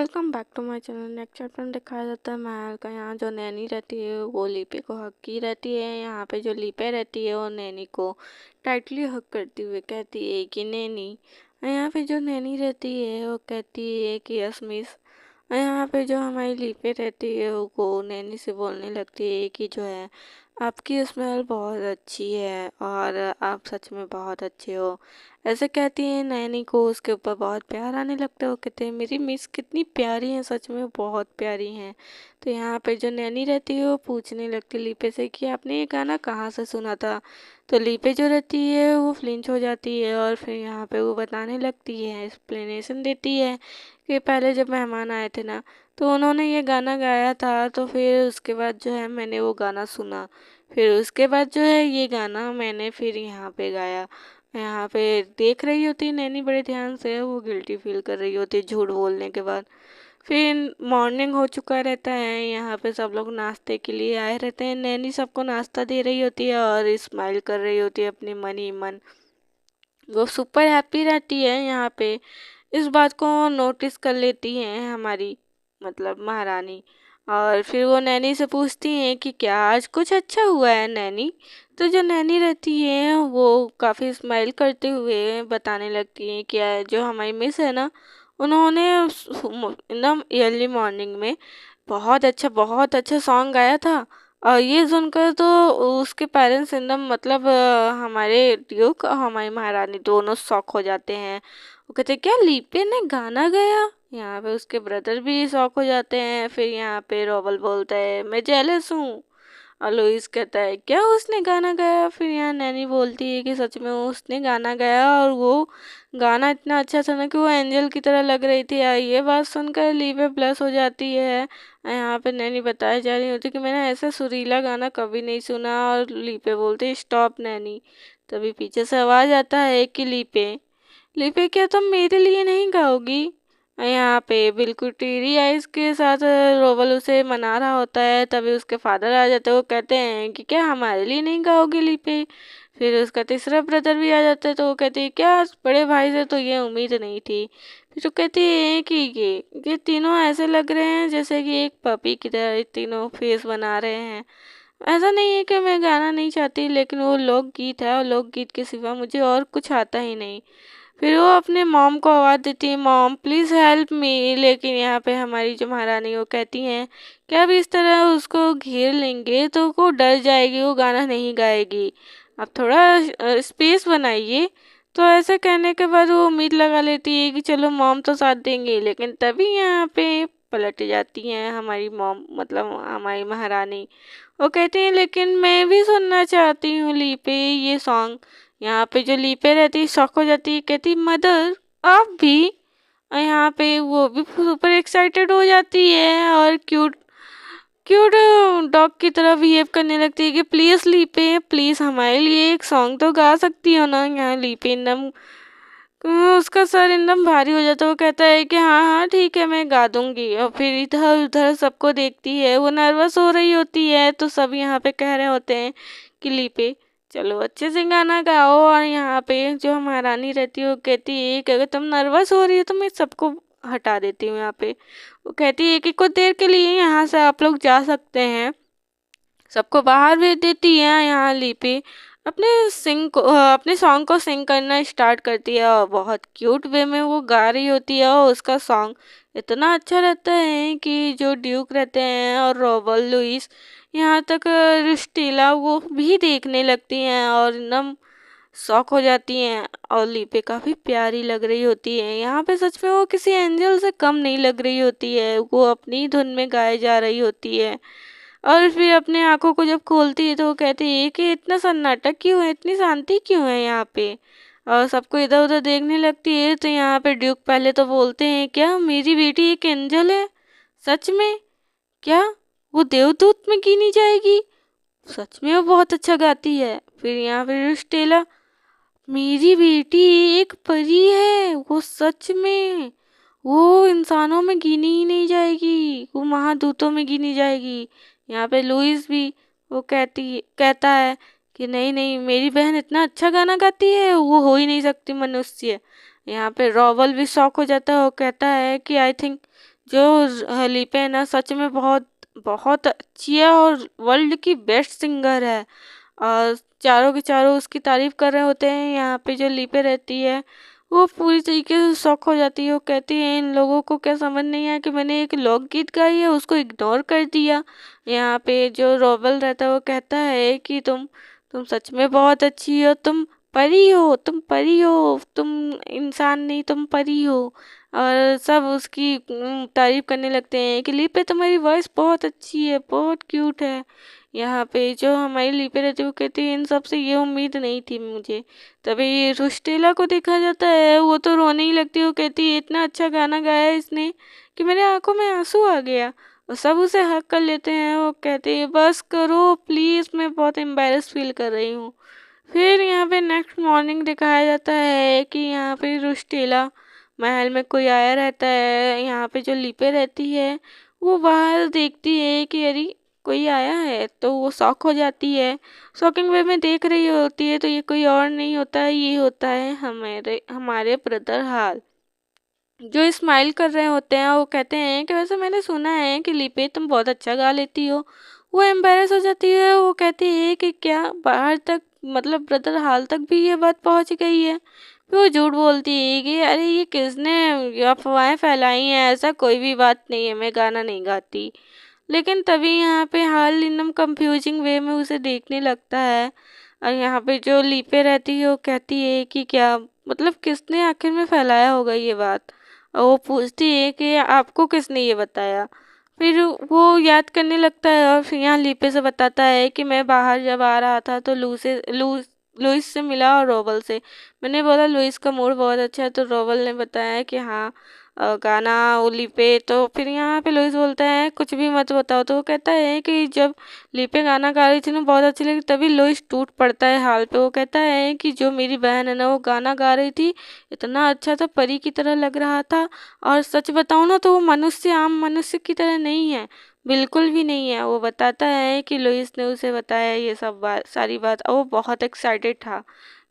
Welcome back to my channel. Next chapter में दिखाया जाता है महल का। यहाँ जो नैनी रहती है वो लीपे को हक की रहती है। यहाँ पे जो लीपे रहती है वो नैनी को टाइटली हक करती हुए कहती है कि नैनी। यहाँ पे जो नैनी रहती है वो कहती है कि यस मिस। यहाँ पे जो हमारी लीपे रहती है वो नैनी से बोलने लगती है कि जो है आपकी स्मेल बहुत अच्छी है और आप सच में बहुत अच्छे हो। ऐसे कहती है नैनी को, उसके ऊपर बहुत प्यार आने लगता है। वो कहते हैं मेरी मिस कितनी प्यारी हैं, सच में बहुत प्यारी हैं। तो यहाँ पे जो नैनी रहती है वो पूछने लगती है लीपे से कि आपने ये गाना कहाँ से सुना था। तो लीपे जो रहती है वो फ्लिंच हो जाती है और फिर यहाँ पे वो बताने लगती है, एक्सप्लेनेशन देती है कि पहले जब मेहमान आए थे ना तो उन्होंने ये गाना गाया था, तो फिर उसके बाद जो है मैंने वो गाना सुना। फिर उसके बाद जो है ये गाना मैंने फिर यहाँ पे गाया। यहाँ पे देख रही होती है नैनी बड़े ध्यान से, वो गिल्टी फील कर रही होती है झूठ बोलने के बाद। फिर मॉर्निंग हो चुका रहता है, यहाँ पे सब लोग नाश्ते के लिए आए रहते हैं। नैनी सबको नाश्ता दे रही होती है और स्माइल कर रही होती है अपने मन ही मन। वो सुपर हैप्पी रहती है। यहाँ पे इस बात को नोटिस कर लेती हैं हमारी मतलब महारानी, और फिर वो नैनी से पूछती हैं कि क्या आज कुछ अच्छा हुआ है नैनी। तो जो नैनी रहती है वो काफ़ी स्माइल करते हुए बताने लगती हैं कि जो हमारी मिस है ना, उन्होंने एकदम अर्ली मॉर्निंग में बहुत अच्छा सॉन्ग गाया था। और ये सुनकर तो उसके पेरेंट्स एकदम मतलब हमारे ड्यूक और हमारी महारानी दोनों शॉक हो जाते हैं। वो कहते क्या लीपे ने गाना गाया। यहाँ पे उसके ब्रदर भी शॉक हो जाते हैं। फिर यहाँ पे रोबल बोलता है मैं जेलस हूँ, और लुइस कहता है क्या उसने गाना गाया। फिर यहाँ नैनी बोलती है कि सच में उसने गाना गाया और वो गाना इतना अच्छा था ना कि वो एंजल की तरह लग रही थी। ये बात सुनकर लीपे प्लस हो जाती है। यहाँ पे नैनी बताई जा रही होती कि मैंने ऐसा सुरीला गाना कभी नहीं सुना, और लीपे बोलते स्टॉप नैनी। तभी पीछे से आवाज़ आता है कि लीपे लीपे क्या तुम मेरे लिए नहीं गाओगी। यहाँ पे बिल्कुल टीरी आइज के साथ रोबल उसे मना रहा होता है। तभी उसके फादर आ जाते हैं। वो कहते हैं कि क्या हमारे लिए नहीं गाओगे लीपे। फिर उसका तीसरा ब्रदर भी आ जाता है। तो वो कहती है क्या बड़े भाई से तो ये उम्मीद नहीं थी। फिर तो कहती है कि ये तीनों ऐसे लग रहे हैं जैसे कि एक पपी की तरह तीनों फेस बना रहे हैं। ऐसा नहीं है कि मैं गाना नहीं चाहती, लेकिन वो लोकगीत है और लोकगीत के सिवा मुझे और कुछ आता ही नहीं। फिर वो अपने मॉम को आवाज़ देती है मॉम प्लीज़ हेल्प मी। लेकिन यहाँ पे हमारी जो महारानी वो कहती हैं कि अब इस तरह उसको घेर लेंगे तो वो डर जाएगी, वो गाना नहीं गाएगी, अब थोड़ा स्पेस बनाइए। तो ऐसा कहने के बाद वो उम्मीद लगा लेती है कि चलो मॉम तो साथ देंगे। लेकिन तभी यहाँ पे पलट जाती हैं हमारी मॉम मतलब हमारी महारानी। वो कहती हैं लेकिन मैं भी सुनना चाहती हूँ लीपे ये सॉन्ग। यहाँ पे जो लीपे रहती है शॉक हो जाती है, कहती मदर आप भी। और यहाँ पे वो भी सुपर एक्साइटेड हो जाती है और क्यूट क्यूट डॉग की तरह बिहेव करने लगती है कि प्लीज़ लीपे प्लीज़ हमारे लिए एक सॉन्ग तो गा सकती हो ना। यहाँ लीपे एकदम उसका सर एकदम भारी हो जाता है। वो कहता है कि हाँ हाँ ठीक है मैं गा दूंगी। और फिर इधर उधर सबको देखती है, वो नर्वस हो रही होती है। तो सब यहाँ पे कह रहे होते हैं कि लीपे चलो अच्छे से गाना गाओ। और यहाँ पे जो महारानी रहती है वो कहती है कि अगर तुम नर्वस हो रही हो तो मैं सबको हटा देती हूँ यहाँ पे। वो कहती है कि कुछ देर के लिए यहाँ से आप लोग जा सकते हैं। सबको बाहर भेज देती है। यहाँ लीपी अपने सॉन्ग को सिंग करना स्टार्ट करती है और बहुत क्यूट वे में वो गा रही होती है। और उसका सॉन्ग इतना अच्छा रहता है कि जो ड्यूक रहते हैं और रॉबल लुइस यहाँ तक रिस्टीला वो भी देखने लगती हैं और एकदम शॉक हो जाती हैं। और लीपे काफ़ी प्यारी लग रही होती है। यहाँ पे सच में वो किसी एंजल से कम नहीं लग रही होती है, वो अपनी धुन में गाए जा रही होती है। और फिर अपने आँखों को जब खोलती है तो वो कहती है कि इतना सन्नाटा क्यों है, इतनी शांति क्यों है यहाँ पे। और सबको इधर उधर देखने लगती है। तो यहाँ पे ड्यूक पहले तो बोलते हैं क्या मेरी बेटी एक एंजल है, सच में क्या वो देवदूत में गिनी जाएगी, सच में वो बहुत अच्छा गाती है। फिर यहाँ पे स्टेला मेरी बेटी एक परी है, वो सच में वो इंसानों में गिनी ही नहीं जाएगी, वो महादूतों में गिनी जाएगी। यहाँ पे लुइस भी वो कहता है कि नहीं नहीं मेरी बहन इतना अच्छा गाना गाती है, वो हो ही नहीं सकती मनुष्य। यहाँ पे रॉवल भी शॉक हो जाता है। वो कहता है कि आई थिंक जो लीपे है ना सच में बहुत बहुत अच्छी है और वर्ल्ड की बेस्ट सिंगर है। और चारों के चारों उसकी तारीफ कर रहे होते हैं। यहाँ पे जो लीपे रहती है वो पूरी तरीके से शॉक हो जाती है। वो कहती है इन लोगों को क्या समझ नहीं आया कि मैंने एक लोकगीत गाई है, उसको इग्नोर कर दिया। यहाँ पे जो रोबल रहता है वो कहता है कि तुम सच में बहुत अच्छी हो, तुम परी हो, तुम परी हो, तुम इंसान नहीं, तुम परी हो। और सब उसकी तारीफ करने लगते हैं कि लिपे तुम्हारी वॉइस बहुत अच्छी है, बहुत क्यूट है। यहाँ पे जो हमारी लिपि रहती है वो कहती है इन सब से ये उम्मीद नहीं थी मुझे। तभी रुस्टेला को देखा जाता है, वो तो रोने ही लगती है। वो कहती है इतना अच्छा गाना गाया है इसने कि मेरे आंखों में आंसू आ गया। और सब उसे हक कर लेते हैं। वो कहते हैं बस करो प्लीज़, मैं बहुत एम्बेरस फील कर रही हूँ। फिर यहाँ पे नेक्स्ट मॉर्निंग दिखाया जाता है कि यहाँ पे रुस्टेला महल में कोई आया रहता है। यहाँ पे जो लिपे रहती है वो बाहर देखती है कि अरे कोई आया है, तो वो शॉक हो जाती है। शॉकिंग वे में देख रही होती है तो ये कोई और नहीं होता है, ये होता है हमारे हमारे ब्रदर हाल, जो स्माइल कर रहे होते हैं। वो कहते हैं कि वैसे मैंने सुना है कि लिपे तुम बहुत अच्छा गा लेती हो। वो एम्बेरस हो जाती है। वो कहती है कि क्या बाहर तक मतलब ब्रदर हाल तक भी ये बात पहुंच गई है। फिर वो झूठ बोलती है कि अरे ये किसने ये अफवाहें फैलाई हैं, ऐसा कोई भी बात नहीं है, मैं गाना नहीं गाती। लेकिन तभी यहाँ पे हाल एकदम कंफ्यूजिंग वे में उसे देखने लगता है। और यहाँ पे जो लीपे रहती है वो कहती है कि क्या मतलब किसने आखिर में फैलाया होगा ये बात। और वो पूछती है कि आपको किसने ये बताया। फिर वो याद करने लगता है और फिर यहाँ लीपे से बताता है कि मैं बाहर जब आ रहा था तो लुइस से मिला और रोबल से। मैंने बोला लुइस का मूड बहुत अच्छा है, तो रोबल ने बताया कि हाँ गाना वो लिपे। तो फिर यहाँ पे लुइस बोलता है कुछ भी मत बताओ। तो वो कहता है कि जब लिपे गाना गा रही थी ना बहुत अच्छी लगी, तभी लुइस टूट पड़ता है हाल पे। वो कहता है कि जो मेरी बहन है ना वो गाना गा रही थी, इतना अच्छा था, परी की तरह लग रहा था। और सच बताऊँ ना तो वो मनुष्य आम मनुष्य की तरह नहीं है, बिल्कुल भी नहीं है। वो बताता है कि लुइस ने उसे बताया ये सब बात, सारी बात। और वो बहुत एक्साइटेड था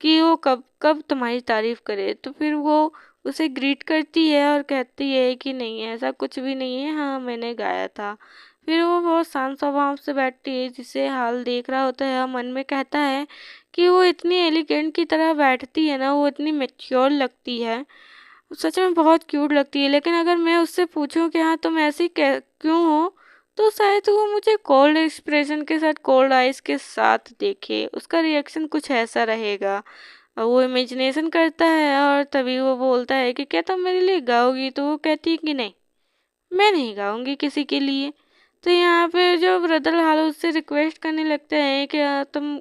कि वो कब कब तुम्हारी तारीफ करे। तो फिर वो उसे ग्रीट करती है और कहती है कि नहीं ऐसा कुछ भी नहीं है, हाँ मैंने गाया था। फिर वो बहुत शांत स्वभाव से बैठती है, जिसे हाल देख रहा होता है और मन में कहता है कि वो इतनी एलिगेंट की तरह बैठती है ना, वो इतनी मेच्योर लगती है, सच में बहुत क्यूट लगती है। लेकिन अगर मैं उससे पूछूं कि हाँ तुम ऐसी क्यों हो, तो शायद वो मुझे कोल्ड एक्सप्रेशन के साथ, कोल्ड आइज के साथ देखे, उसका रिएक्शन कुछ ऐसा रहेगा। और वो इमेजिनेशन करता है और तभी वो बोलता है कि क्या तुम मेरे लिए गाओगी। तो वो कहती है कि नहीं, मैं नहीं गाऊंगी किसी के लिए। तो यहाँ पे जो ब्रदर हाल उससे रिक्वेस्ट करने लगते हैं कि तुम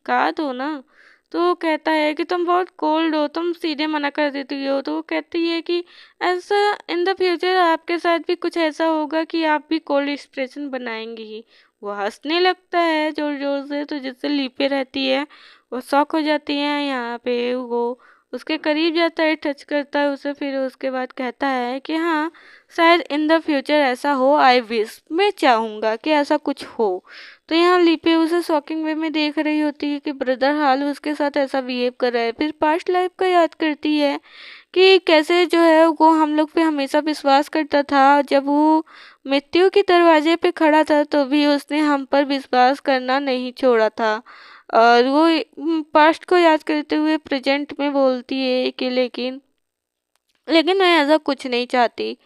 गा दो ना। तो वो कहता है कि तुम बहुत कोल्ड हो, तुम सीधे मना कर देती हो। तो वो कहती है कि ऐसा इन द फ्यूचर आपके साथ भी कुछ ऐसा होगा कि आप भी कोल्ड एक्सप्रेशन बनाएंगे ही। वो हंसने लगता है जोर जोर से, तो जिससे लीपे रहती है वो शॉक हो जाती है। यहाँ पे वो उसके करीब जाता है, टच करता है उसे, फिर उसके बाद कहता है कि हाँ शायद इन द फ्यूचर ऐसा हो, आई विश, मैं चाहूँगा कि ऐसा कुछ हो। तो यहाँ लिपि उसे शॉकिंग वे में देख रही होती है कि ब्रदर हाल उसके साथ ऐसा बिहेव कर रहा है। फिर पास्ट लाइफ का याद करती है कि कैसे जो है वो हम लोग पे हमेशा विश्वास करता था। जब वो मृत्यु के दरवाजे पे खड़ा था तो भी उसने हम पर विश्वास करना नहीं छोड़ा था। और वो पास्ट को याद करते हुए प्रेजेंट में बोलती है कि लेकिन लेकिन मैं ऐसा कुछ नहीं चाहती।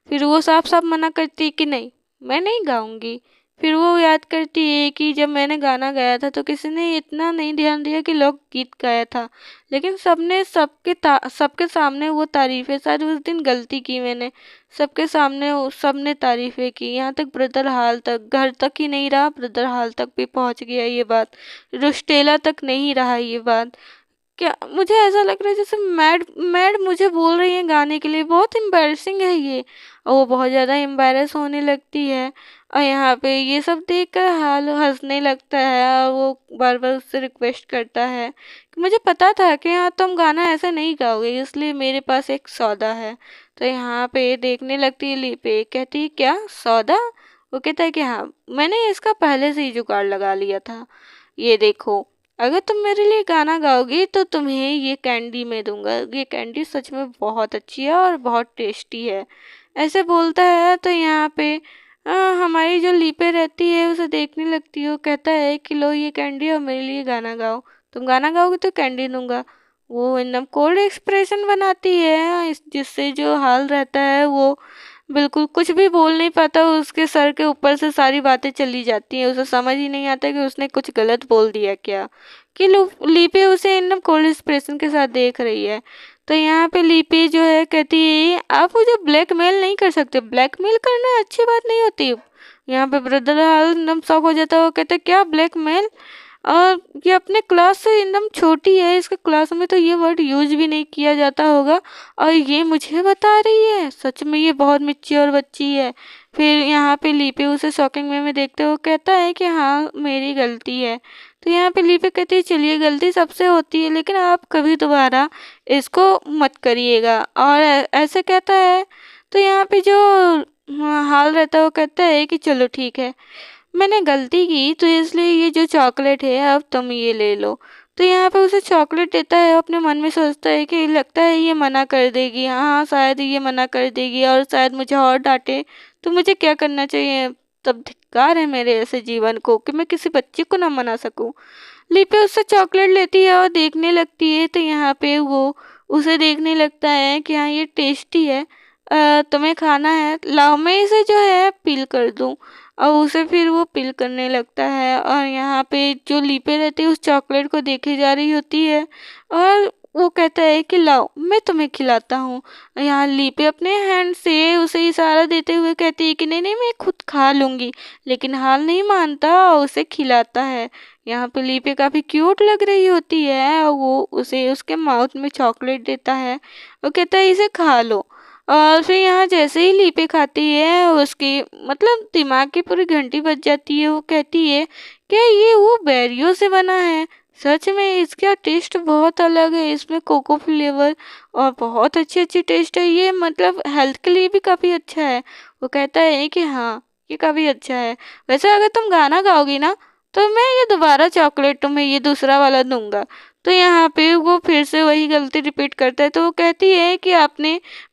फिर वो साफ साफ मना करती है कि नहीं, मैं नहीं गाऊंगी। फिर वो याद करती है कि जब मैंने गाना गाया था तो किसी ने इतना नहीं ध्यान दिया कि लोग गीत गाया था, लेकिन सबने सबके सामने वो तारीफें, शायद उस दिन गलती की मैंने, सबके सामने सबने तारीफें की। यहाँ तक ब्रदर हाल तक, घर तक ही नहीं रहा, ब्रदर हाल तक भी पहुंच गया ये बात, रुस्टेला तक नहीं रहा ये बात। क्या मुझे ऐसा लग रहा है जैसे मैड मैड मुझे बोल रही है गाने के लिए, बहुत एम्बैरेसिंग है ये। और वो बहुत ज़्यादा एम्बैरेस होने लगती है। और यहाँ पे ये सब देखकर हाल हंसने लगता है और वो बार बार उससे रिक्वेस्ट करता है कि मुझे पता था कि हाँ तुम गाना ऐसे नहीं गाओगे, इसलिए मेरे पास एक सौदा है। तो यहाँ पे देखने लगती है लिपि, कहती है क्या सौदा। वो कहता है कि हाँ मैंने इसका पहले से ही जुगाड़ लगा लिया था, ये देखो, अगर तुम मेरे लिए गाना गाओगी तो तुम्हें ये कैंडी मैं दूंगा। ये कैंडी सच में बहुत अच्छी है और बहुत टेस्टी है। ऐसे बोलता है तो यहाँ पे हमारी जो लीपे रहती है उसे देखने लगती है। वो कहता है कि लो ये कैंडी और मेरे लिए गाना गाओ, तुम गाना गाओगे तो कैंडी दूंगा। वो एकदम कोल्ड एक्सप्रेशन बनाती है जिससे जो हाल रहता है वो बिल्कुल कुछ भी बोल नहीं पाता। उसके सर के ऊपर से सारी बातें चली जाती हैं, उसे समझ ही नहीं आता कि उसने कुछ गलत बोल दिया क्या, कि लीपे उसे एकदम कोल्ड एक्सप्रेशन के साथ देख रही है। तो यहाँ पे लीपी जो है कहती है आप मुझे ब्लैकमेल नहीं कर सकते, ब्लैकमेल करना अच्छी बात नहीं होती। यहाँ पे ब्रदर हाल एकदम शॉक हो जाता है। वो कहते क्या ब्लैकमेल, और ये अपने क्लास से एकदम छोटी है, इसके क्लास में तो ये वर्ड यूज भी नहीं किया जाता होगा और ये मुझे बता रही है, सच में ये बहुत मैच्योर बच्ची है। फिर यहाँ पे लीपे उसे शॉकिंग वे में देखते हुए कहता है कि हाँ मेरी गलती है। तो यहाँ पे लीपे कहती है चलिए गलती सबसे होती है लेकिन आप कभी दोबारा इसको मत करिएगा, और ऐसे कहता है। तो यहाँ पे जो हाल रहता है वो कहता है कि चलो ठीक है, मैंने गलती की तो इसलिए ये जो चॉकलेट है अब तुम ये ले लो। तो यहाँ पे उसे चॉकलेट देता है। अपने मन में सोचता है कि लगता है ये मना कर देगी, हाँ शायद ये मना कर देगी और शायद मुझे और डांटे, तो मुझे क्या करना चाहिए। तब धिक्कार है मेरे ऐसे जीवन को कि मैं किसी बच्चे को ना मना सकूं। लिपि उससे चॉकलेट लेती है और देखने लगती है। तो यहाँ पे वो उसे देखने लगता है कि हाँ ये टेस्टी है, तुम्हें खाना है, लाओ मैं इसे जो है पील कर दूं। और उसे फिर वो पील करने लगता है। और यहाँ पे जो लीपे रहती है उस चॉकलेट को देखे जा रही होती है और वो कहता है कि लाओ मैं तुम्हें खिलाता हूँ। यहाँ लीपे अपने हैंड से उसे इशारा देते हुए कहती है कि नहीं नहीं मैं खुद खा लूँगी, लेकिन हाल नहीं मानता और उसे खिलाता है। यहाँ पे लीपे काफ़ी क्यूट लग रही होती है और वो उसे उसके माउथ में चॉकलेट देता है और कहता है इसे खा लो। और फिर यहाँ जैसे ही लीपे खाती है उसकी मतलब दिमाग की पूरी घंटी बज जाती है। वो कहती है क्या ये वो बेरियों से बना है, सच में इसका टेस्ट बहुत अलग है, इसमें कोको फ्लेवर और बहुत अच्छी अच्छी टेस्ट है, ये मतलब हेल्थ के लिए भी काफ़ी अच्छा है। वो कहता है कि हाँ ये काफ़ी अच्छा है, वैसे अगर तुम गाना गाओगी ना तो मैं ये दोबारा चॉकलेट तुम्हें ये दूसरा वाला दूंगा। तो यहाँ पे वो फिर से वही गलती रिपीट करता है। तो वो कहती है कि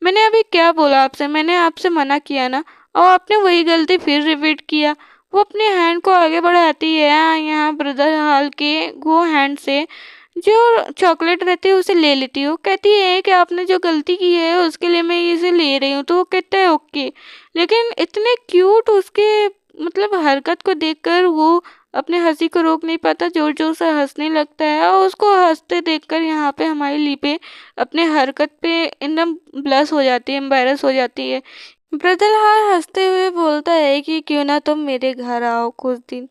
मैंने अभी क्या बोला आपसे, मैंने आपसे मना किया ना, और आपने वही गलती फिर रिपीट किया। वो अपने हैंड को आगे बढ़ाती है। यहाँ ब्रदर हाल के वो हैंड से जो चॉकलेट रहती है उसे ले लेती है। वो कहती है कि आपने जो गलती की है उसके लिए मैं इसे ले रही हूँ। तो वो कहता है ओके, लेकिन इतने क्यूट उसके मतलब हरकत को देखकर वो अपने हंसी को रोक नहीं पाता, जोर जोर से हंसने लगता है। और उसको हंसते देखकर यहाँ पे हमारी लीपे अपने हरकत पे एकदम ब्लश हो जाती है, एम्बैरस हो जाती है। ब्रदरहार हंसते हुए बोलता है कि क्यों ना तुम मेरे घर आओ कुछ दिन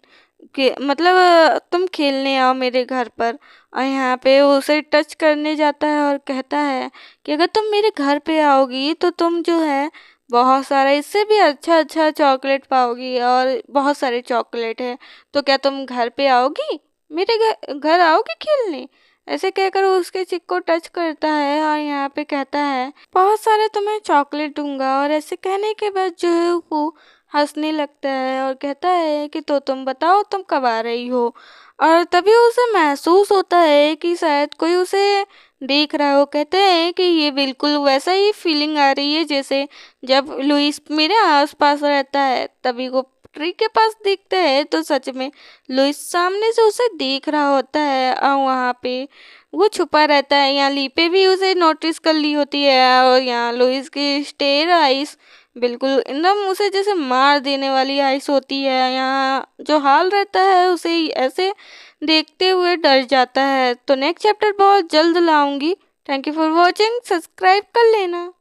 के मतलब तुम खेलने आओ मेरे घर पर। और यहाँ पे वो उसे टच करने जाता है और कहता है कि अगर तुम मेरे घर पे आओगी तो तुम जो है बहुत सारा इससे भी अच्छा अच्छा चॉकलेट पाओगी और बहुत सारे चॉकलेट है, तो क्या तुम घर पे आओगी, मेरे घर घर आओगी खेलने। ऐसे कहकर वो उसके चिक को टच करता है और यहाँ पे कहता है बहुत सारे तुम्हें चॉकलेट दूंगा। और ऐसे कहने के बाद जो है वो हंसने लगता है और कहता है कि तो तुम बताओ तुम कब आ रही हो। और तभी उसे महसूस होता है कि शायद कोई उसे देख रहा हो। कहते हैं कि ये बिल्कुल वैसा ही फीलिंग आ रही है जैसे जब लुइस मेरे आसपास रहता है। तभी वो ट्री के पास दिखते हैं तो सच में लुइस सामने से उसे देख रहा होता है और वहाँ पे वो छुपा रहता है। यहाँ लीपे भी उसे नोटिस कर ली होती है और यहाँ लुइस की स्टेयर आइस बिल्कुल एकदम उसे जैसे मार देने वाली आइस होती है। यहाँ जो हाल रहता है उसे ऐसे देखते हुए डर जाता है। तो नेक्स्ट चैप्टर बहुत जल्द लाऊंगी। Thank you for watching, subscribe कर लेना।